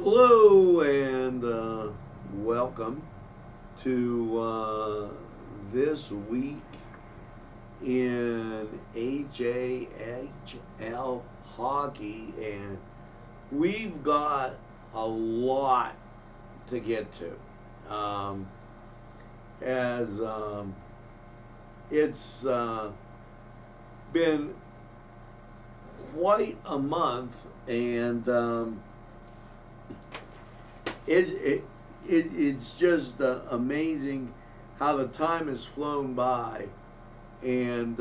Hello and welcome to this week in AJHL hockey, and we've got a lot to get to. As It's been quite a month, and it's just amazing how the time has flown by, and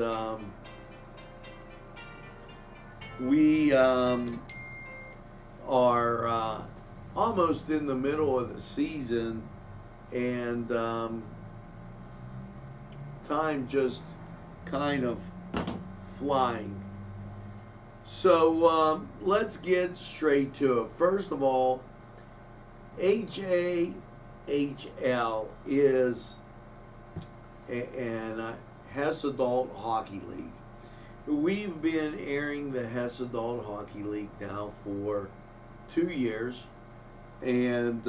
we are almost in the middle of the season, and time just kind of flying. So let's get straight to it. First of all, HAHL is an Hess Adult Hockey League. We've been airing the Hess Adult Hockey League now for 2 years, and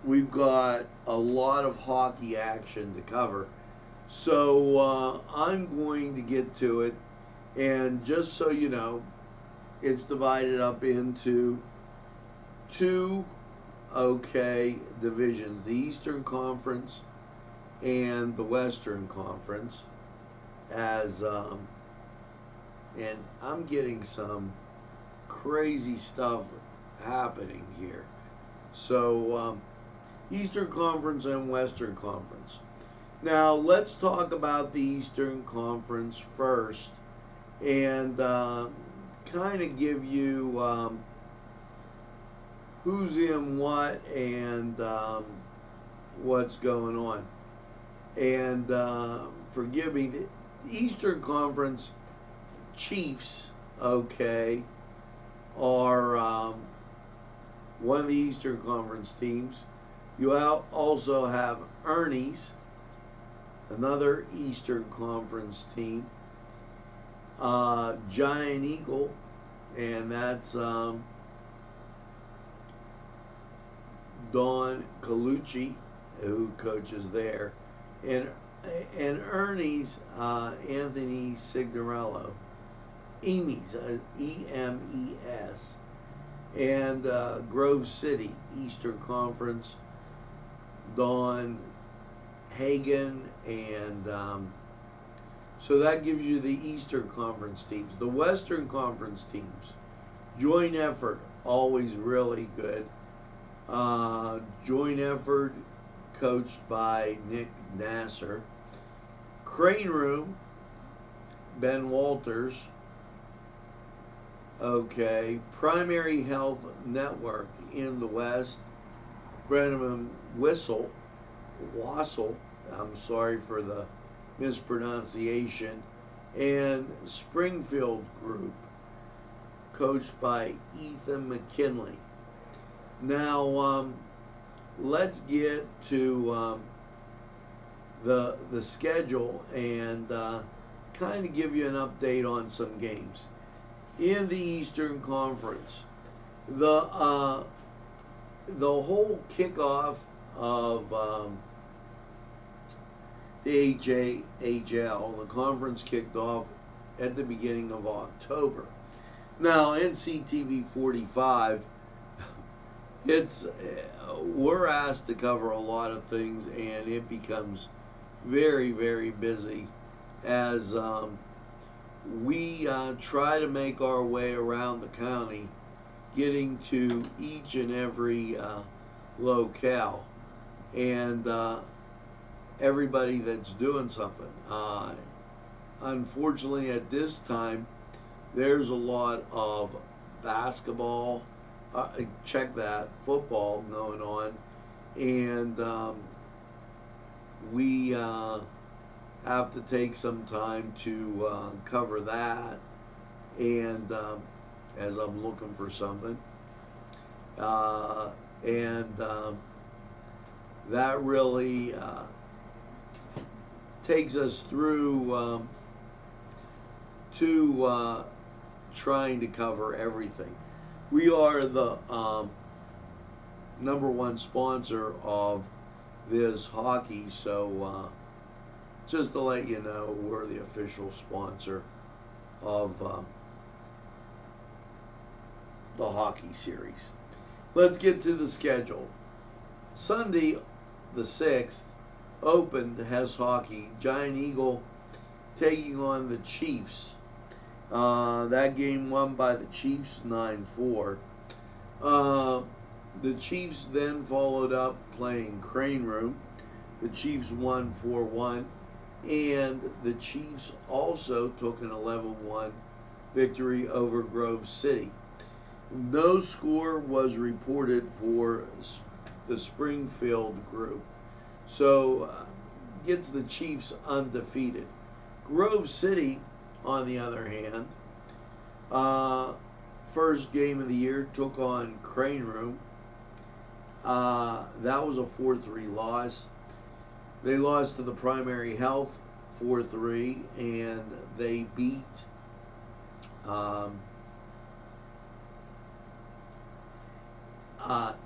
we've got a lot of hockey action to cover. So I'm going to get to it, and just so you know, it's divided up into two divisions: the Eastern Conference and the Western Conference. And I'm getting some crazy stuff happening here. So Eastern Conference and Western Conference. Now let's talk about the Eastern Conference first, and kind of give you who's in what and what's going on. And forgive me, the Eastern Conference Chiefs, are one of the Eastern Conference teams. You also have Ernie's, another Eastern Conference team. Giant Eagle, and that's Don Colucci, who coaches there, and Ernie's Anthony Signorello, EMES, EMES, and Grove City, Eastern Conference, Don Hagen, and so that gives you the Eastern Conference teams. The Western Conference teams, joint effort, always really good. Joint effort coached by Nick Nasser. Crane Room, Ben Walters. Primary Health Network in the West, Brennan Wassel. I'm sorry for the mispronunciation. And Springfield Group, coached by Ethan McKinley. Now let's get to the schedule and kind of give you an update on some games in the Eastern Conference. The whole kickoff of the HAHL, the conference kicked off at the beginning of October. Now NCTV45, we're asked to cover a lot of things, and it becomes very, very busy as we try to make our way around the county, getting to each and every locale, and everybody that's doing something. Unfortunately, at this time, there's a lot of basketball, football going on, and we have to take some time to cover that, and as I'm looking for something, and that really takes us through to trying to cover everything. We are the #1 sponsor of this hockey, so just to let you know, we're the official sponsor of the hockey series. Let's get to the schedule. Sunday, the 6th, opened has hockey. Giant Eagle taking on the Chiefs. That game won by the Chiefs 9-4. The Chiefs then followed up playing Crane Room. The Chiefs won 4-1, and the Chiefs also took an 11-1 victory over Grove City. No score was reported for the Springfield group, so gets the Chiefs undefeated. Grove City, on the other hand, first game of the year, took on Crane Room. That was a 4-3 loss. They lost to the Primary Health 4-3, and they beat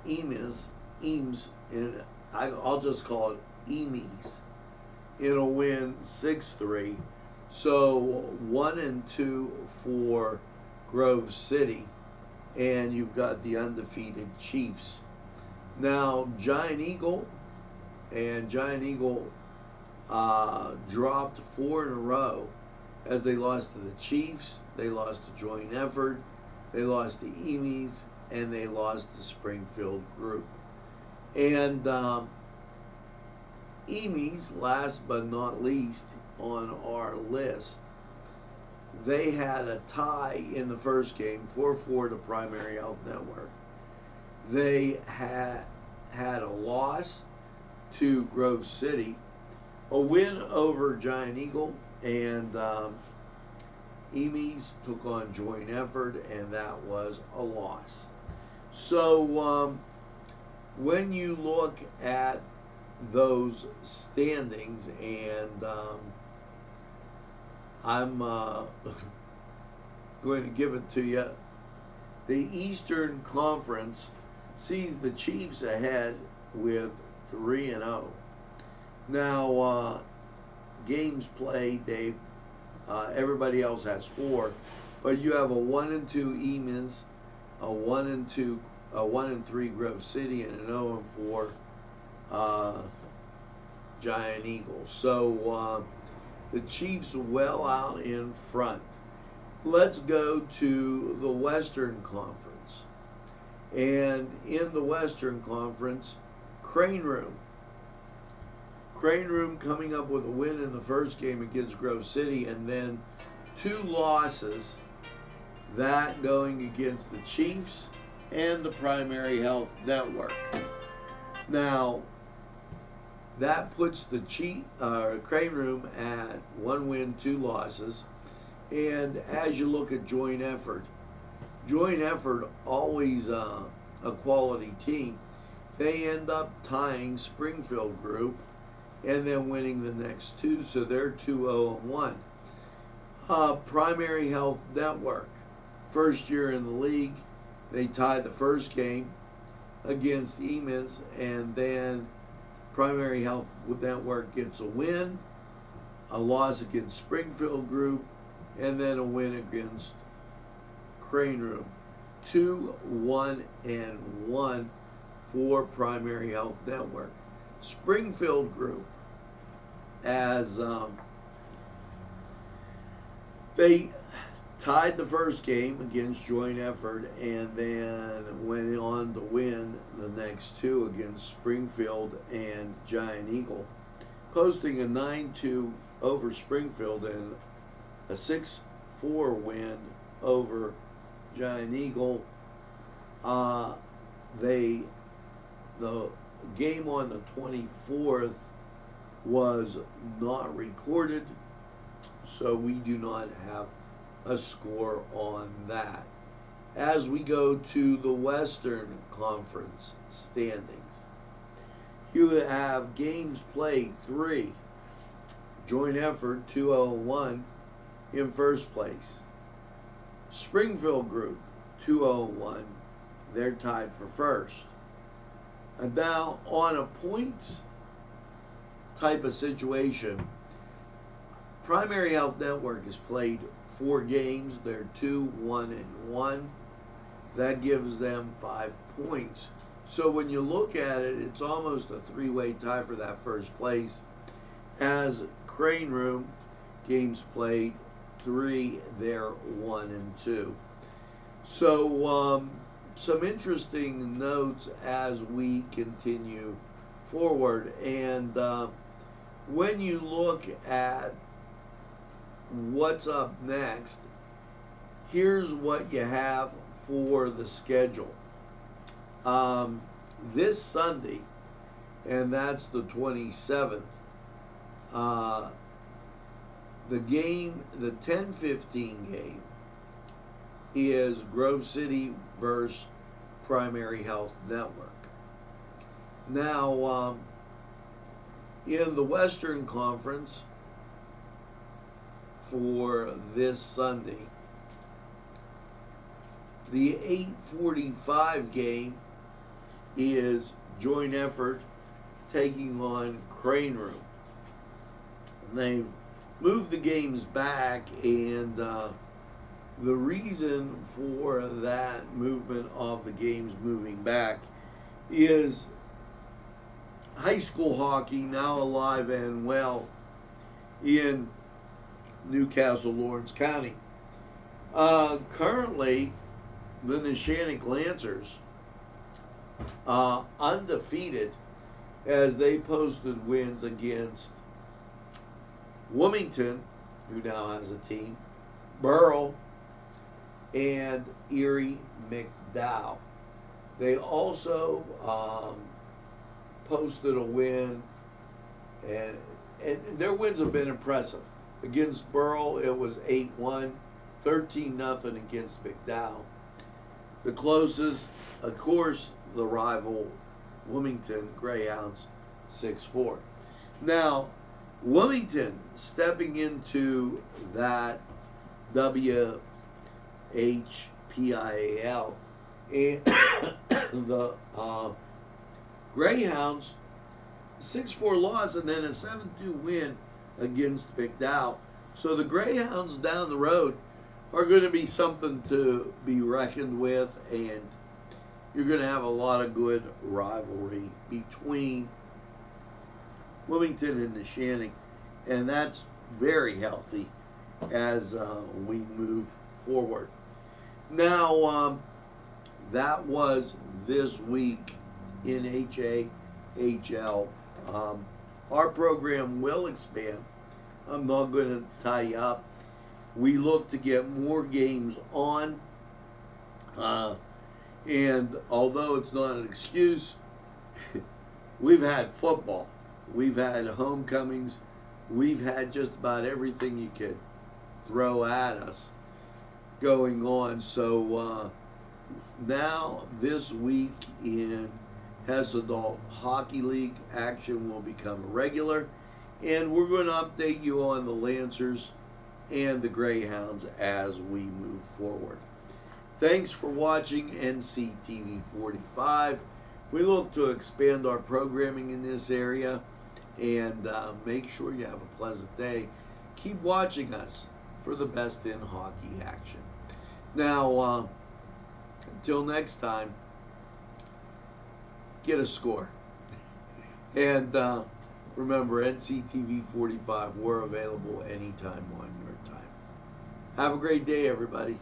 Eames, and I'll just call it Eames, in a win 6-3. So 1-2 for Grove City, and you've got the undefeated Chiefs. Now Giant Eagle dropped 4 in a row as they lost to the Chiefs, they lost to Joint Effort, they lost to Eames, and they lost to Springfield Group. And Eames, last but not least on our list, they had a tie in the first game, 4-4 to Primary Health Network. They had a loss to Grove City, a win over Giant Eagle, and Eames took on Joint Effort, and that was a loss. So when you look at those standings, and I'm going to give it to you, the Eastern Conference sees the Chiefs ahead with 3-0. Now, games played, everybody else has 4, but you have a 1-2 Eames, a 1-3 Grove City, and an 0-4 Giant Eagle. So the Chiefs well out in front. Let's go to the Western Conference. And in the Western Conference, Crane Room coming up with a win in the first game against Grove City, and then 2 losses, that going against the Chiefs and the Primary Health Network. Now, that puts the Crane Room at 1 win, 2 losses. And as you look at Joint Effort always a quality team. They end up tying Springfield Group and then winning the next 2, so they're 2-0-1. Primary Health Network, first year in the league, they tied the first game against Eames, and then Primary Health Network gets a win, a loss against Springfield Group, and then a win against Crane Room. 2-1-1 for Primary Health Network. Springfield Group, as they tied the first game against Joint Effort, and then went on to win the next 2 against Springfield and Giant Eagle, posting a 9-2 over Springfield and a 6-4 win over Giant Eagle. The game on the 24th was not recorded, so we do not have a score on that. As we go to the Western Conference standings, you have games played 3. Joint Effort 2-0-1 in first place. Springfield Group 2-0-1 they're tied for first. And now on a points type of situation, Primary Health Network has played 4 games. They're 2-1-1. That gives them 5 points. So when you look at it, it's almost a 3-way tie for that first place. As Crane Room, games played 3, they're 1-2. So some interesting notes as we continue forward. And when you look at what's up next, here's what you have for the schedule. This Sunday, and that's the 27th, the 10:15 game is Grove City versus Primary Health Network. Now, in the Western Conference for this Sunday, the 8:45 game is Joint Effort taking on Crane Room. They've moved the games back, and the reason for that movement of the games moving back is high school hockey now alive and well in Newcastle, Lawrence County. Currently, the Neshannock Lancers, undefeated, as they posted wins against Wilmington, who now has a team, Burrell, and Erie McDowell. They also posted a win, and their wins have been impressive. Against Burrell, it was 8-1, 13-0 against McDowell. The closest, of course, the rival Wilmington Greyhounds, 6-4. Now, Wilmington stepping into that WHPIAL, and the Greyhounds, 6-4 loss and then a 7-2 win against McDowell. So the Greyhounds down the road are going to be something to be reckoned with, and you're going to have a lot of good rivalry between Wilmington and Neshannock, and that's very healthy as we move forward. Now, that was this week in HAHL. Our program will expand. I'm not going to tie you up. We look to get more games on, and although it's not an excuse, we've had football, we've had homecomings, we've had just about everything you could throw at us going on. So now this week in Hess Adult Hockey League, action will become regular, and we're going to update you on the Lancers and the Greyhounds as we move forward. Thanks for watching NCTV45. We look to expand our programming in this area, and make sure you have a pleasant day. Keep watching us for the best in hockey action. Now, until next time, get a score. And remember, NCTV45, we're available anytime on your time. Have a great day, everybody.